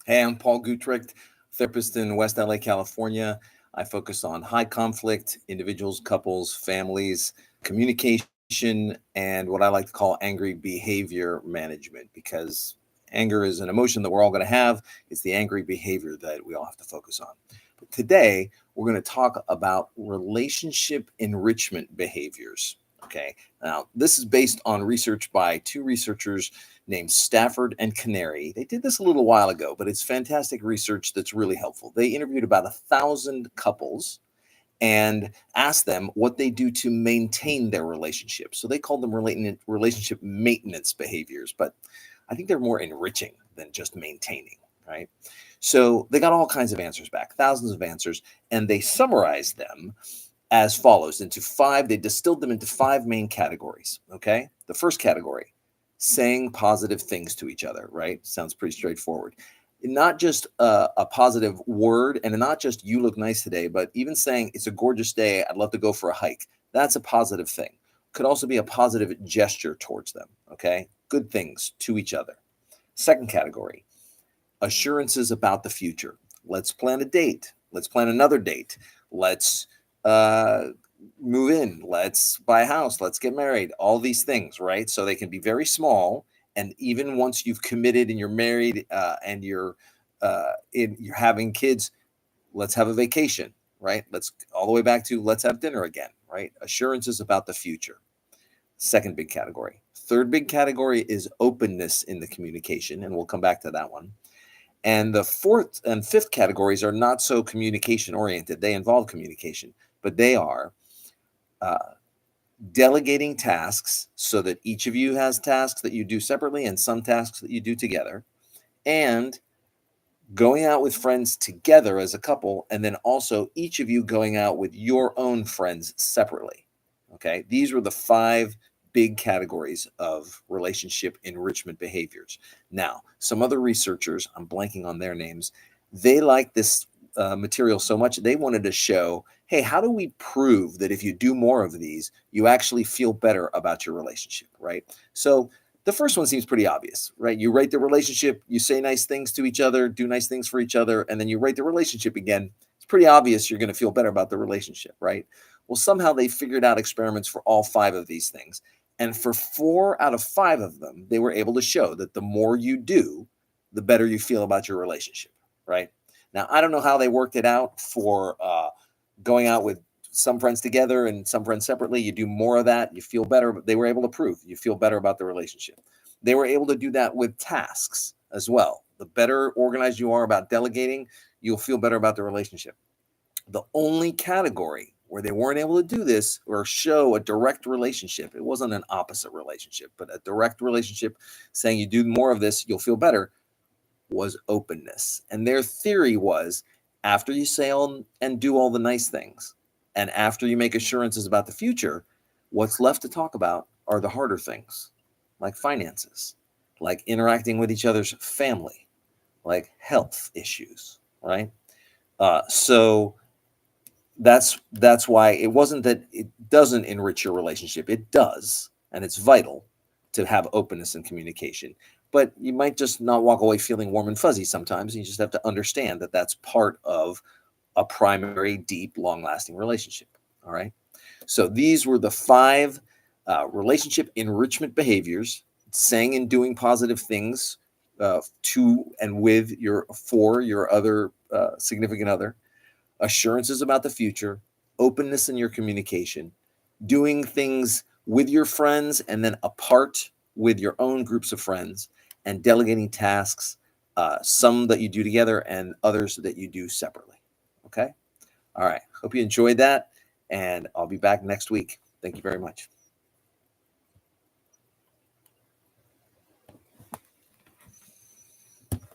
Hey, I'm Paul Gutricht, therapist in West LA, California. I focus on high conflict individuals, couples, families, communication, and what I like to call angry behavior management because anger is an emotion that we're all going to have. It's the angry behavior that we all have to focus on. But today, we're going to talk about relationship enrichment behaviors. Okay. Now, this is based on research by two researchers named Stafford and Canary. They did this a little while ago, but it's fantastic research that's really helpful. They interviewed about 1,000 couples and asked them what they do to maintain their relationship. So they called them relationship maintenance behaviors, but I think they're more enriching than just maintaining, right? So they got all kinds of answers back, thousands of answers, and they summarized them as follows into five. They distilled them into five main categories. Okay. The first category, saying positive things to each other, right? Sounds pretty straightforward. Not just a positive word and not just you look nice today, but even saying it's a gorgeous day. I'd love to go for a hike. That's a positive thing. Could also be a positive gesture towards them. Okay. Good things to each other. Second category, assurances about the future. Let's plan a date. Let's plan another date. Let's uh, move in. Let's buy a house. Let's get married. All these things, right? So they can be very small. And even once you've committed and you're married and you're having kids, let's have a vacation, right? Let's all the way back to let's have dinner again, right? Assurances about the future. Second big category. Third big category is openness in the communication, and we'll come back to that one. And the fourth and fifth categories are not so communication oriented. They involve communication, but they are uh, delegating tasks so that each of you has tasks that you do separately and some tasks that you do together, and going out with friends together as a couple, and then also each of you going out with your own friends separately. Okay, these were the five big categories of relationship enrichment behaviors. Now, some other researchers, I'm blanking on their names, they like this material so much, they wanted to show, hey, how do we prove that if you do more of these, you actually feel better about your relationship, right? So the first one seems pretty obvious, right? You rate the relationship, you say nice things to each other, do nice things for each other, and then you rate the relationship again. It's pretty obvious you're going to feel better about the relationship, right? Well, somehow they figured out experiments for all five of these things. And for 4 out of 5 of them, they were able to show that the more you do, the better you feel about your relationship, right? Now, I don't know how they worked it out for going out with some friends together and some friends separately. You do more of that, you feel better. But they were able to prove you feel better about the relationship. They were able to do that with tasks as well. The better organized you are about delegating, you'll feel better about the relationship. The only category where they weren't able to do this or show a direct relationship, it wasn't an opposite relationship, but a direct relationship saying you do more of this, you'll feel better, was openness. And their theory was after you say all and do all the nice things, and after you make assurances about the future, what's left to talk about are the harder things, like finances, like interacting with each other's family, like health issues, right? So that's why it wasn't that it doesn't enrich your relationship. It does, and it's vital to have openness and communication. But you might just not walk away feeling warm and fuzzy sometimes. You just have to understand that that's part of a primary, deep, long-lasting relationship. All right. So these were the five relationship enrichment behaviors: saying and doing positive things to and with your other significant other, assurances about the future, openness in your communication, doing things with your friends and then apart with your own groups of friends, and delegating tasks, some that you do together and others that you do separately. Okay. All right. Hope you enjoyed that. And I'll be back next week. Thank you very much.